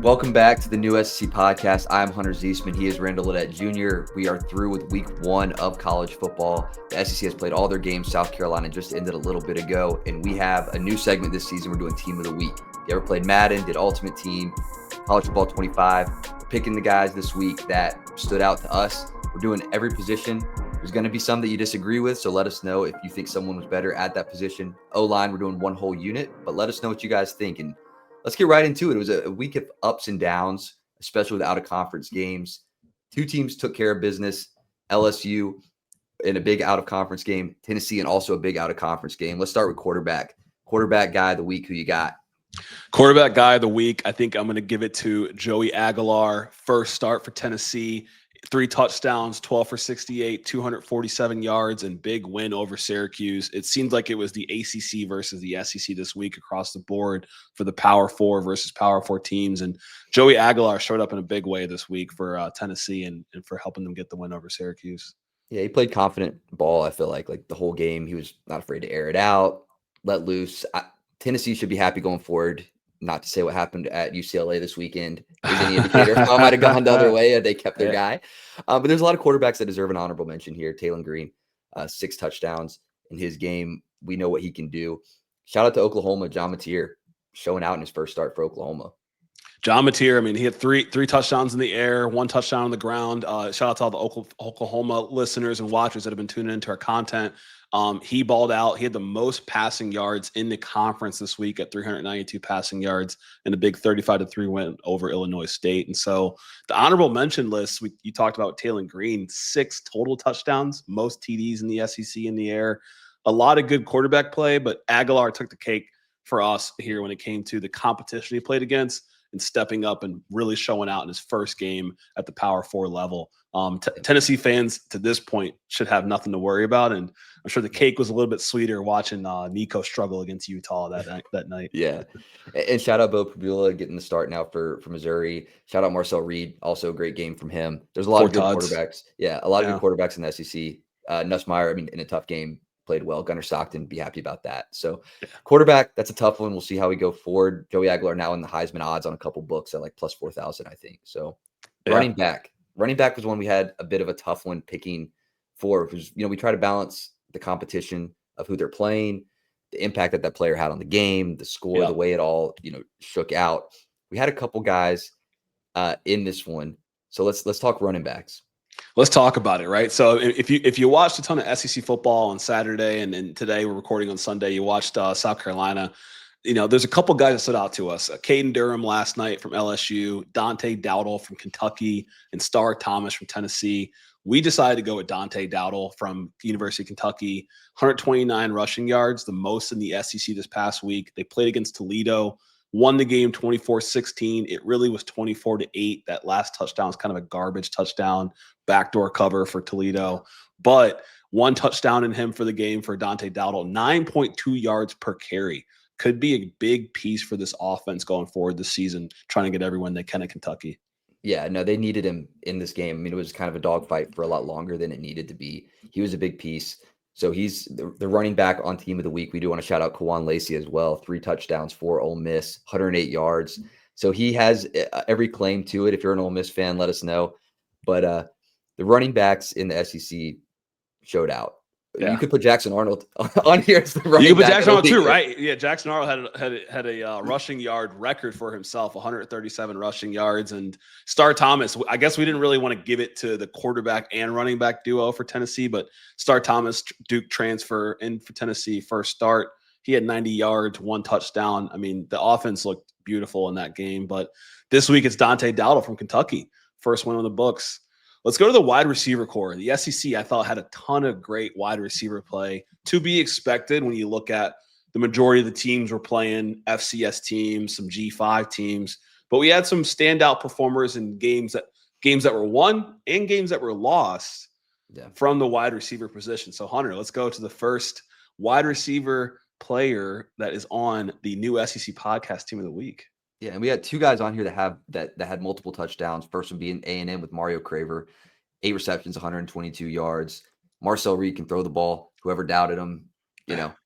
Welcome back to the new SEC podcast. I'm Hunter Ziesman. He is Randall Ledet Jr. We are through with week 1 of college football. The SEC has played all their games. South Carolina just ended a little bit ago, and we have a new segment this season. We're doing Team of the Week. If you ever played Madden, did Ultimate Team, College Football 25, we're picking the guys this week that stood out to us. We're doing every position. There's going to be some that you disagree with, so let us know if you think someone was better at that position. O-line, we're doing one whole unit, but let us know what you guys think. And let's get right into it. It was a week of ups and downs, especially with out-of-conference games. Two teams took care of business. LSU in a big out-of-conference game. Tennessee in also a big out-of-conference game. Let's start with quarterback. Quarterback guy of the week, who you got? Quarterback guy of the week, I think I'm going to give it to Joey Aguilar. First start for Tennessee. 3 touchdowns, 12 for 68, 247 yards, and big win over Syracuse. It seemed like it was the ACC versus the SEC this week across the board for the Power 4 versus Power 4 teams. And Joey Aguilar showed up in a big way this week for Tennessee and for helping them get the win over Syracuse. Yeah, he played confident ball, I feel like the whole game. He was not afraid to air it out, let loose. Tennessee should be happy going forward. Not to say what happened at UCLA this weekend is any indicator. I might have gone the other way. They kept their guy. But there's a lot of quarterbacks that deserve an honorable mention here. Taylon Green, 6 touchdowns in his game. We know what he can do. Shout out to Oklahoma, John Mateer, showing out in his first start for Oklahoma. John Mateer, I mean, he had three touchdowns in the air, 1 touchdown on the ground. Shout out to all the Oklahoma listeners and watchers that have been tuning into our content. He balled out. He had the most passing yards in the conference this week at 392 passing yards and a big 35-3 win over Illinois State. And so the honorable mention list, you talked about Taylon Green, 6 total touchdowns, most TDs in the SEC in the air. A lot of good quarterback play, but Aguilar took the cake for us here when it came to the competition he played against and stepping up and really showing out in his first game at the Power 4 level. Tennessee fans to this point should have nothing to worry about. And I'm sure the cake was a little bit sweeter watching Nico struggle against Utah that night. Yeah. And shout out Bo Prabula getting the start now for Missouri. Shout out Marcel Reed. Also a great game from him. There's a lot of good quarterbacks. Yeah. A lot of good quarterbacks in the SEC. Nussmeier, in a tough game, played well. Gunnar Stockton, be happy about that. So quarterback, that's a tough one. We'll see how we go forward. Joey Aguilar now in the Heisman odds on a couple books at like plus 4,000, I think. So running back was one we had a bit of a tough one picking for, because, we try to balance the competition of who they're playing, the impact that player had on the game, the score, the way it all, shook out. We had a couple guys in this one. So let's talk running backs. Let's talk about it, right? So if you watched a ton of SEC football on Saturday and today we're recording on Sunday, you watched South Carolina, there's a couple guys that stood out to us. Caden Durham last night from LSU, Dante Dowdle from Kentucky, and Star Thomas from Tennessee. We decided to go with Dante Dowdle from University of Kentucky, 129 rushing yards, the most in the SEC this past week. They played against Toledo, won the game 24-16. It really was 24-8. That last touchdown was kind of a garbage touchdown, backdoor cover for Toledo. But 1 touchdown in him for the game for Dante Dowdle, 9.2 yards per carry. Could be a big piece for this offense going forward this season, trying to get everyone they can at Kentucky. Yeah, no, they needed him in this game. It was kind of a dogfight for a lot longer than it needed to be. He was a big piece. So he's the running back on Team of the Week. We do want to shout out Kawan Lacey as well. 3 touchdowns for Ole Miss, 108 yards. So he has every claim to it. If you're an Ole Miss fan, let us know. But the running backs in the SEC showed out. Yeah. You could put Jackson Arnold on here as the running back. You could put Jackson Arnold too, right? Yeah, Jackson Arnold had a rushing yard record for himself, 137 rushing yards. And Star Thomas, I guess we didn't really want to give it to the quarterback and running back duo for Tennessee, but Star Thomas, Duke transfer in for Tennessee, first start. He had 90 yards, 1 touchdown. The offense looked beautiful in that game. But this week it's Dante Dowdle from Kentucky, first win on the books. Let's go to the wide receiver core. The SEC, I thought, had a ton of great wide receiver play, to be expected when you look at the majority of the teams were playing FCS teams, some G5 teams. But we had some standout performers in games that were won and games that were lost from the wide receiver position. So, Hunter, let's go to the first wide receiver player that is on the new SEC podcast Team of the Week. Yeah, and we had 2 guys on here that had multiple touchdowns. First one being A&M with Mario Craver, 8 receptions, 122 yards. Marcel Reed can throw the ball. Whoever doubted him,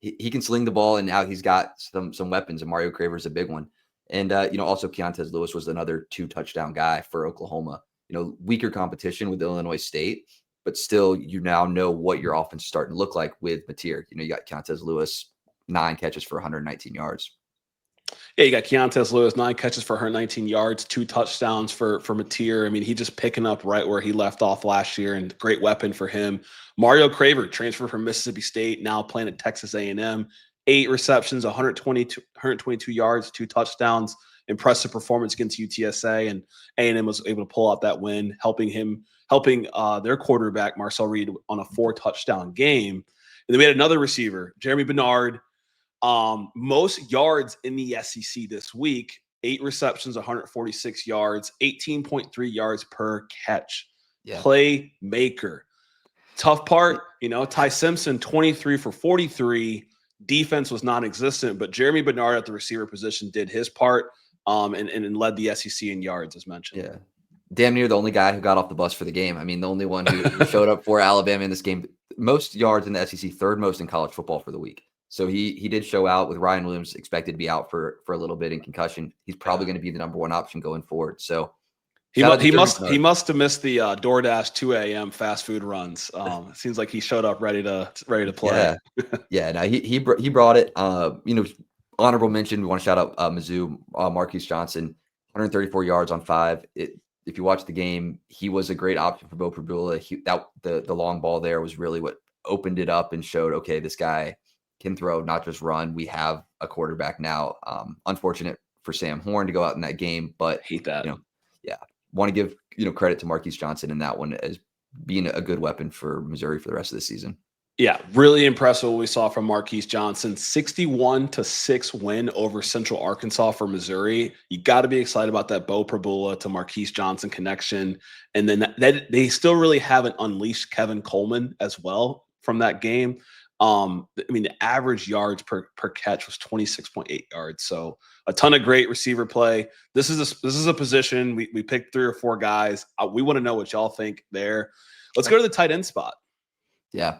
he can sling the ball, and now he's got some weapons, and Mario Craver is a big one. And, also Keontez Lewis was another 2-touchdown guy for Oklahoma. Weaker competition with Illinois State, but still you now know what your offense is starting to look like with Mateer. You got Keontez Lewis, 9 catches for 119 yards. Yeah, you got Keontez Lewis, 9 catches for 119 yards, 2 touchdowns for Mateer. I mean, he just picking up right where he left off last year, and great weapon for him. Mario Craver, transfer from Mississippi State, now playing at Texas A&M. 8 receptions, 122 yards, 2 touchdowns. Impressive performance against UTSA, and A&M was able to pull out that win, helping their quarterback Marcel Reed on a 4-touchdown game. And then we had another receiver, Jeremy Bernard. Most yards in the SEC this week, 8 receptions, 146 yards, 18.3 yards per catch. Yeah. Playmaker. Tough part, Ty Simpson, 23 for 43. Defense was non-existent, but Jeremy Bernard at the receiver position did his part and led the SEC in yards, as mentioned. Yeah. Damn near the only guy who got off the bus for the game. I mean, the only one who showed up for Alabama in this game. Most yards in the SEC, 3rd most in college football for the week. So he did show out with Ryan Williams expected to be out for a little bit in concussion. He's probably going to be the number 1 option going forward. So he must have missed the DoorDash 2 a.m. fast food runs. It seems like he showed up ready to play. Yeah. No, he brought it. Honorable mention. We want to shout out Mizzou, Marquise Johnson, 134 yards on 5. If you watch the game, he was a great option for Bo Prabula. The long ball there was really what opened it up and showed, okay, this guy can throw, not just run. We have a quarterback now. Unfortunate for Sam Horn to go out in that game, but hate that. Want to give credit to Marquise Johnson in that one as being a good weapon for Missouri for the rest of the season. Yeah, really impressive what we saw from Marquise Johnson. 61-6 win over Central Arkansas for Missouri. You got to be excited about that Bo Prabula to Marquise Johnson connection. And then they still really haven't unleashed Kevin Coleman as well from that game. The average yards per catch was 26.8 yards. So a ton of great receiver play. This is a position we picked 3 or 4 guys. We want to know what y'all think there. Let's go to the tight end spot. Yeah.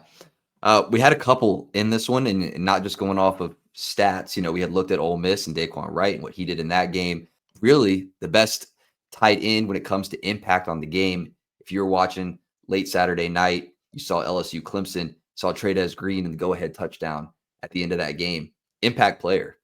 We had a couple in this one, and not just going off of stats. We had looked at Ole Miss and Daquan Wright and what he did in that game. Really, the best tight end when it comes to impact on the game. If you were watching late Saturday night, you saw LSU Clemson, saw Trey'Dez Green and the go-ahead touchdown at the end of that game. Impact player.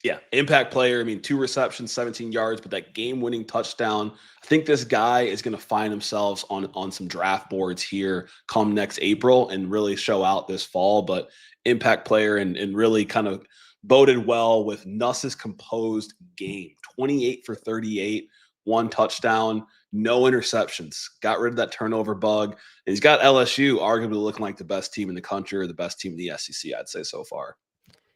Yeah, impact player. 2 receptions, 17 yards, but that game-winning touchdown. I think this guy is going to find himself on some draft boards here come next April and really show out this fall. But impact player and really kind of boded well with Nuss's composed game. 28 for 38, 1 touchdown, no interceptions. Got rid of that turnover bug. And he's got LSU arguably looking like the best team in the country or the best team in the SEC, I'd say so far.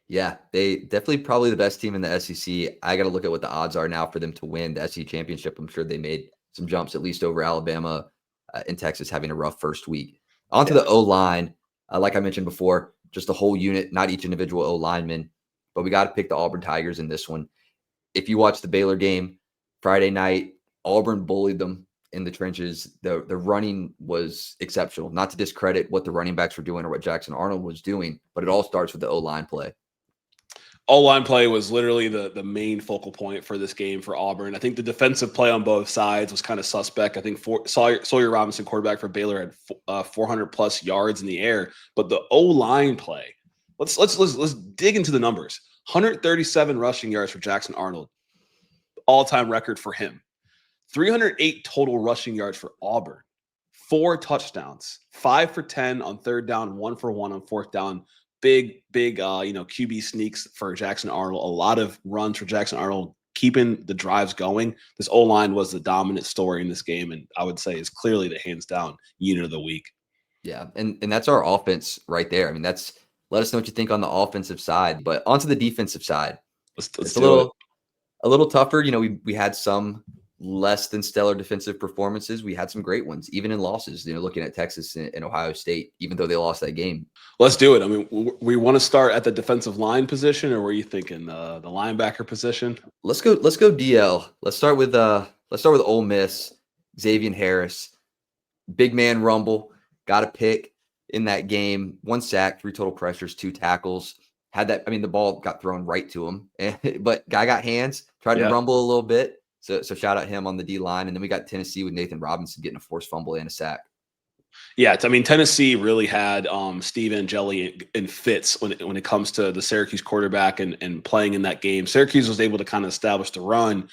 Yeah, they definitely probably the best team in the SEC. I got to look at what the odds are now for them to win the SEC championship. I'm sure they made some jumps, at least over Alabama and Texas having a rough first week. Onto the O-line, like I mentioned before, just a whole unit, not each individual O-lineman, but we got to pick the Auburn Tigers in this one. If you watch the Baylor game Friday night, Auburn bullied them in the trenches. The running was exceptional. Not to discredit what the running backs were doing or what Jackson Arnold was doing, but it all starts with the O-line play. O-line play was literally the main focal point for this game for Auburn. I think the defensive play on both sides was kind of suspect. I think Sawyer Robinson, quarterback for Baylor, had 400 plus yards in the air, but the O-line play. Let's dig into the numbers. 137 rushing yards for Jackson Arnold, all-time record for him. 308 total rushing yards for Auburn. 4 touchdowns, 5 for 10 on 3rd down, 1 for 1 on 4th down. Big, QB sneaks for Jackson Arnold. A lot of runs for Jackson Arnold, keeping the drives going. This O-line was the dominant story in this game, and I would say is clearly the hands down unit of the week. Yeah, and that's our offense right there. Let us know what you think on the offensive side, but onto the defensive side. It's a little tougher. We had some less than stellar defensive performances. We had some great ones, even in losses, looking at Texas and Ohio State, even though they lost that game. Let's do it. We want to start at the defensive line position, or were you thinking the linebacker position? Let's go DL. Let's start with Ole Miss, Xavier Harris. Big man rumble, got a pick in that game, 1 sack, 3 total pressures, 2 tackles. Had that, the ball got thrown right to him, but guy got hands, tried to rumble a little bit. So shout out him on the D line. And then we got Tennessee with Nathan Robinson getting a forced fumble and a sack. Yeah, I mean, Tennessee really had Steve Angeli in fits when it comes to the Syracuse quarterback and playing in that game. Syracuse was able to kind of establish the run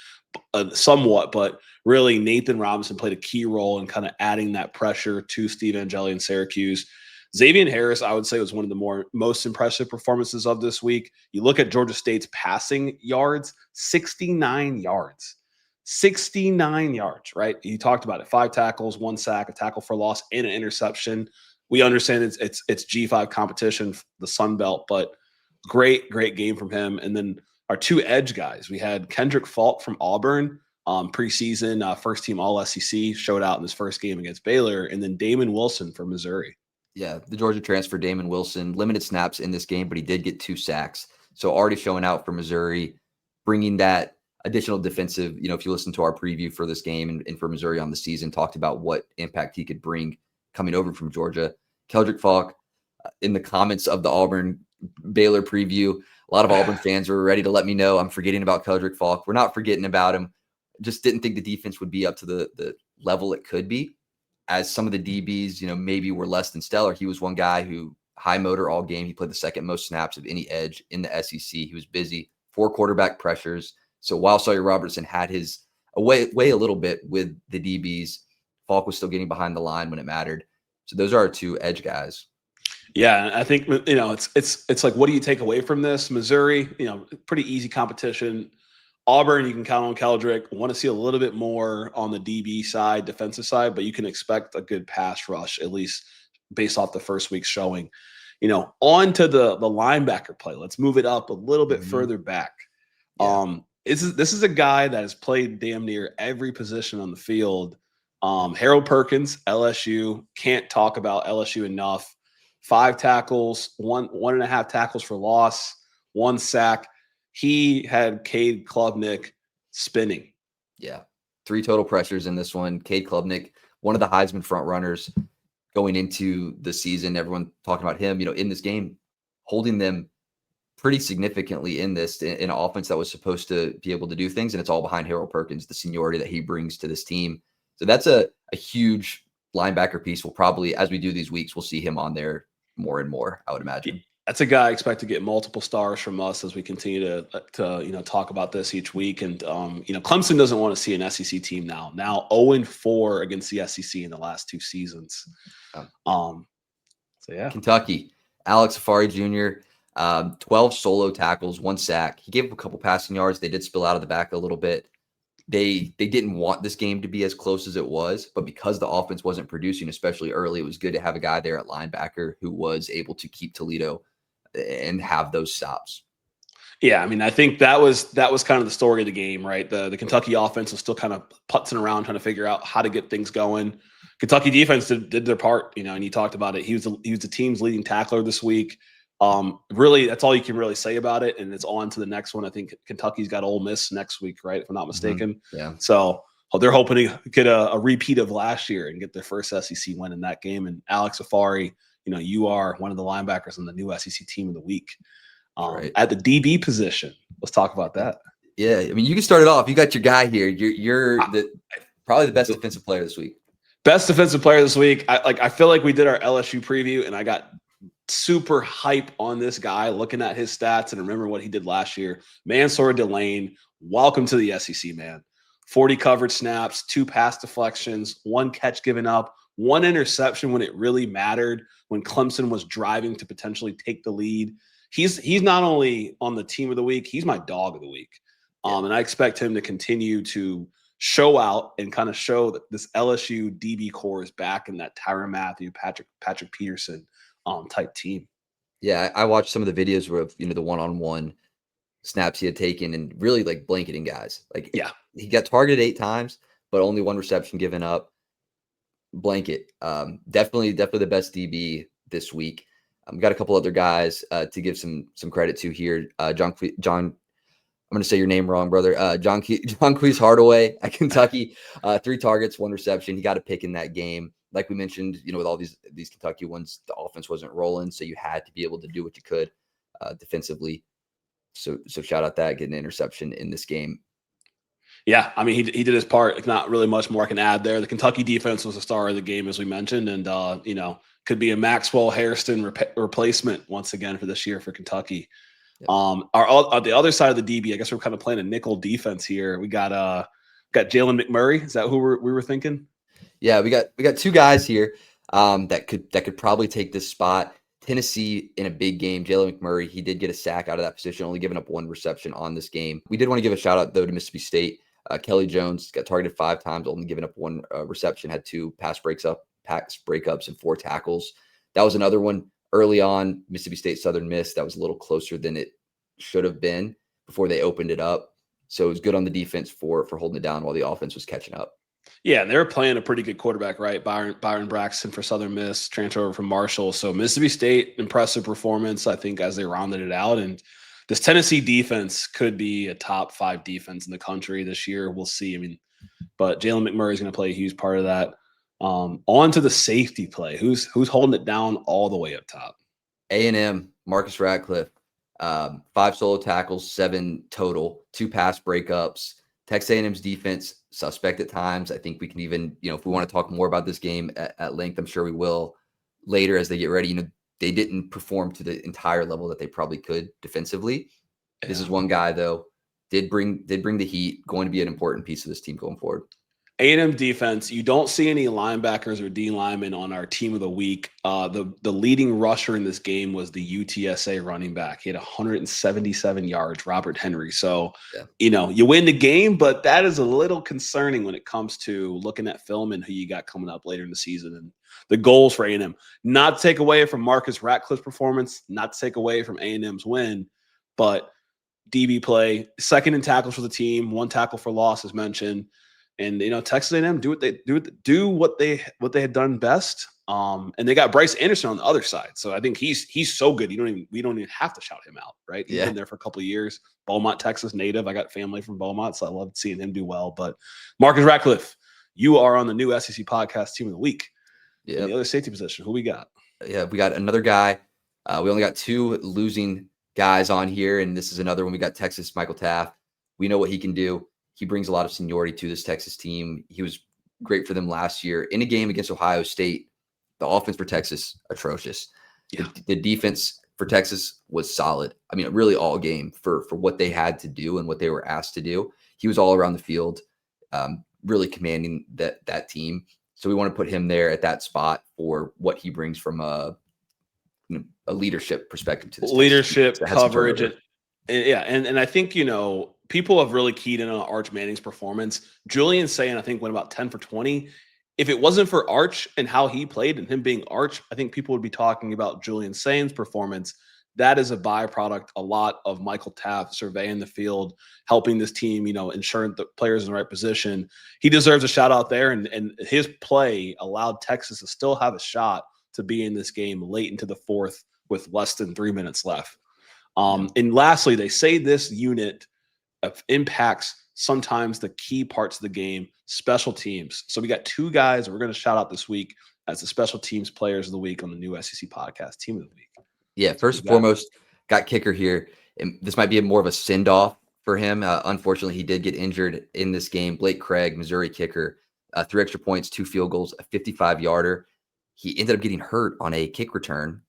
somewhat, but really Nathan Robinson played a key role in kind of adding that pressure to Steve Angeli in Syracuse. Xavier Harris, I would say, was one of the most impressive performances of this week. You look at Georgia State's passing yards, 69 yards. 69 yards, right? You talked about it. 5 tackles, 1 sack, a tackle for loss, and an interception. We understand it's G5 competition, the Sun Belt, but great game from him. And then our 2 edge guys, we had Kendrick Falk from Auburn, preseason first team All SEC, showed out in his first game against Baylor, and then Damon Wilson from Missouri. Yeah, the Georgia transfer, Damon Wilson, limited snaps in this game, but he did get 2 sacks. So already showing out for Missouri, bringing that additional defensive, if you listen to our preview for this game and for Missouri on the season, talked about what impact he could bring coming over from Georgia. Keldrick Falk, in the comments of the Auburn Baylor preview, a lot of Auburn fans were ready to let me know I'm forgetting about Keldrick Falk. We're not forgetting about him. Just didn't think the defense would be up to the level it could be. As some of the DBs, maybe were less than stellar. He was one guy who high motor all game. He played the second most snaps of any edge in the SEC. He was busy, 4 quarterback pressures. So while Sawyer Robertson had his way a little bit with the DBs, Falk was still getting behind the line when it mattered. So those are our 2 edge guys. Yeah, I think it's like, what do you take away from this? Missouri, pretty easy competition. Auburn, you can count on Keldrick. Want to see a little bit more on the DB side, defensive side, but you can expect a good pass rush, at least based off the first week's showing. On to the linebacker play. Let's move it up a little bit further back. Yeah. This is a guy that has played damn near every position on the field. Harold Perkins, LSU. Can't talk about LSU enough. 5 tackles, 1.5 tackles for loss, 1 sack. He had Cade Klubnik spinning. Yeah. 3 total pressures in this one. Cade Klubnik, one of the Heisman front runners going into the season. Everyone talking about him, in this game, holding them pretty significantly in an offense that was supposed to be able to do things. And it's all behind Harold Perkins, the seniority that he brings to this team. So that's a huge linebacker piece. We'll probably, as we do these weeks, we'll see him on there more and more, I would imagine. That's a guy I expect to get multiple stars from us as we continue to talk about this each week. And Clemson doesn't want to see an SEC team now 0-4 against the SEC in the last 2 seasons. So yeah, Kentucky, Alex Safari Jr., 12 solo tackles, 1 sack. He gave up a couple passing yards. They did spill out of the back a little bit. They didn't want this game to be as close as it was, but because the offense wasn't producing, especially early, it was good to have a guy there at linebacker who was able to keep Toledo and have those stops. Yeah, I mean, I think that was kind of the story of the game, right? The Kentucky offense was still kind of putzing around trying to figure out how to get things going. Kentucky defense did their part, and you talked about it. He was the team's leading tackler this week. Really, that's all you can really say about it, and it's on to the next one. I think Kentucky's got Ole Miss next week, right? If I'm not mistaken. Yeah. So they're hoping to get a repeat of last year and get their first SEC win in that game. And Alex Safari, you are one of the linebackers on the new SEC team of the week. Right. At the DB position, let's talk about that. Yeah, I mean, you can start it off. You got your guy here. You're probably the best defensive player this week. Best defensive player this week. I feel like we did our LSU preview, and I got super hype on this guy, looking at his stats and remember what he did last year. Mansour Delane, welcome to the SEC, man. 40 coverage snaps, 2 pass deflections, 1 catch given up, 1 interception when it really mattered, when Clemson was driving to potentially take the lead. He's not only on the team of the week, he's my dog of the week. And I expect him to continue to show out and kind of show that this LSU DB core is back in that Tyrann Mathieu, Patrick Peterson type team. Yeah, I watched some of the videos of the one-on-one snaps he had taken and really like blanketing guys. Like, yeah, he got targeted 8 times, but only 1 reception given up. Blanket. Definitely the best DB this week. Got a couple other guys to give some credit to here. John, I'm going to say your name wrong, brother. John Queese Hardaway at Kentucky, 3 targets, 1 reception. He got a pick in that game. Like we mentioned, with all these Kentucky ones, the offense wasn't rolling, so you had to be able to do what you could defensively. So shout out that, getting an interception in this game. Yeah, I mean, he did his part. Like, not really much more I can add there. The Kentucky defense was the star of the game, as we mentioned, and could be a Maxwell Hairston replacement once again for this year for Kentucky. Yep. On the other side of the DB, I guess we're kind of playing a nickel defense here. We got Jalen McMurray. Is that who we were thinking? Yeah, we got two guys here that could probably take this spot. Tennessee in a big game. Jalen McMurray, he did get a sack out of that position, only giving up one reception on this game. We did want to give a shout out though to Mississippi State. Kelly Jones got targeted 5 times, only giving up one reception, had 2 pass breakups, and 4 tackles. That was another one early on. Mississippi State Southern Miss. That was a little closer than it should have been before they opened it up. So it was good on the defense for holding it down while the offense was catching up. Yeah, and they were playing a pretty good quarterback, right? Byron Braxton for Southern Miss, transfer over from Marshall. So Mississippi State, impressive performance, I think, as they rounded it out. And this Tennessee defense could be a top 5 defense in the country this year. We'll see. I mean, but Jalen McMurray is going to play a huge part of that. On to the safety play. Who's holding it down all the way up top? A&M, Marcus Ratcliffe, 5 solo tackles, 7 total, 2 pass breakups. Texas A&M's defense, suspect at times. I think we can even, if we want to talk more about this game at length, I'm sure we will later as they get ready. They didn't perform to the entire level that they probably could defensively. Yeah. This is one guy, though, did bring the heat, going to be an important piece of this team going forward. A&M defense, you don't see any linebackers or D linemen on our team of the week. The leading rusher in this game was the UTSA running back. He had 177 yards, Robert Henry. So, you win the game, but that is a little concerning when it comes to looking at film and who you got coming up later in the season and the goals for A&M. Not to take away from Marcus Ratcliffe's performance, not to take away from A&M's win, but DB play, second in tackles for the team, 1 tackle for loss, as mentioned. And Texas A&M do what they had done best. And they got Bryce Anderson on the other side, so I think he's so good. We don't even have to shout him out, right? He's been there for a couple of years. Beaumont, Texas native. I got family from Beaumont, so I love seeing him do well. But Marcus Ratcliffe, you are on the new SEC podcast team of the week. Yeah, in the other safety position, who we got? Yeah, we got another guy. We only got 2 losing guys on here, and this is another one. We got Texas Michael Taft. We know what he can do. He brings a lot of seniority to this Texas team. He was great for them last year. In a game against Ohio State, the offense for Texas, atrocious. Yeah. The defense for Texas was solid. I mean, really all game for what they had to do and what they were asked to do. He was all around the field, really commanding that team. So we want to put him there at that spot for what he brings from a leadership perspective to this leadership coverage. And I think, people have really keyed in on Arch Manning's performance. Julian Sayin, I think, went about 10 for 20. If it wasn't for Arch and how he played and him being Arch, I think people would be talking about Julian Sayin's performance. That is a byproduct, a lot of Michael Taft surveying the field, helping this team, ensuring the players in the right position. He deserves a shout out there, and his play allowed Texas to still have a shot to be in this game late into the 4th with less than 3 minutes left. And lastly, they say this unit impacts sometimes the key parts of the game, special teams. So we got 2 guys that we're going to shout out this week as the special teams players of the week on the new SEC podcast, team of the week. Yeah, first and foremost, got kicker here. And this might be more of a send-off for him. Unfortunately, he did get injured in this game. Blake Craig, Missouri kicker, 3 extra points, 2 field goals, a 55-yarder. He ended up getting hurt on a kick return,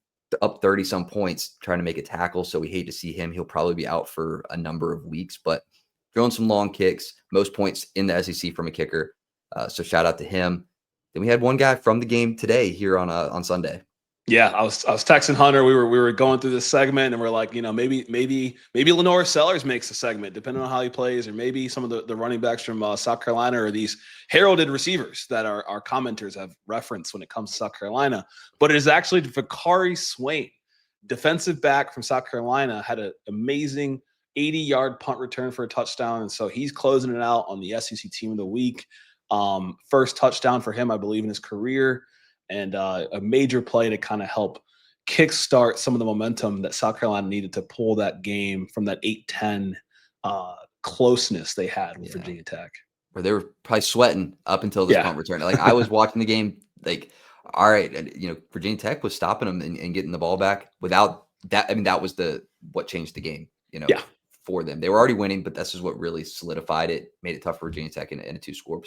up 30-some points, trying to make a tackle. So we hate to see him. He'll probably be out for a number of weeks, but throwing some long kicks, most points in the SEC from a kicker. So shout out to him. Then we had one guy from the game today here on Sunday. Yeah, I was texting Hunter. We were going through this segment, and we're like, maybe Lenore Sellers makes a segment, depending on how he plays, or maybe some of the running backs from South Carolina, or these heralded receivers that our commenters have referenced when it comes to South Carolina. But it is actually Vakari Swain, defensive back from South Carolina, had an amazing 80-yard punt return for a touchdown, and so he's closing it out on the SEC Team of the Week. First touchdown for him, I believe, in his career. And a major play to kind of help kickstart some of the momentum that South Carolina needed to pull that game from that 8-10 closeness they had with Virginia Tech. Where they were probably sweating up until this punt return. Like, I was watching the game, like, all right, and Virginia Tech was stopping them and getting the ball back. Without that, I mean, that was what changed the game. for them. They were already winning, but this is what really solidified it, made it tough for Virginia Tech in a 2-score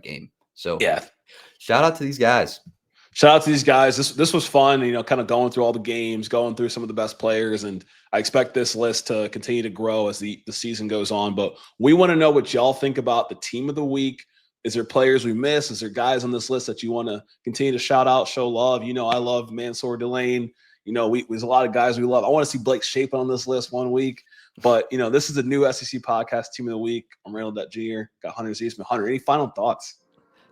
game. So Yeah. Shout out to these guys. Shout out to these guys. This was fun, kind of going through all the games, going through some of the best players, and I expect this list to continue to grow as the season goes on. But we want to know what y'all think about the team of the week. Is there players we miss? Is there guys on this list that you want to continue to shout out, show love? I love Mansour Delane. There's a lot of guys we love. I want to see Blake Shapen on this list one week. But, this is a new SEC podcast, Team of the Week. I'm Randall Jr. Got Hunter Ziesman. Hunter, any final thoughts?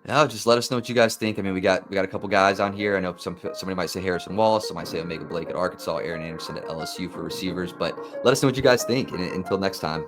No, just let us know what you guys think. I mean, we got a couple guys on here. I know somebody might say Harrison Wallace, some might say Omega Blake at Arkansas, Aaron Anderson at LSU for receivers. But let us know what you guys think. And until next time.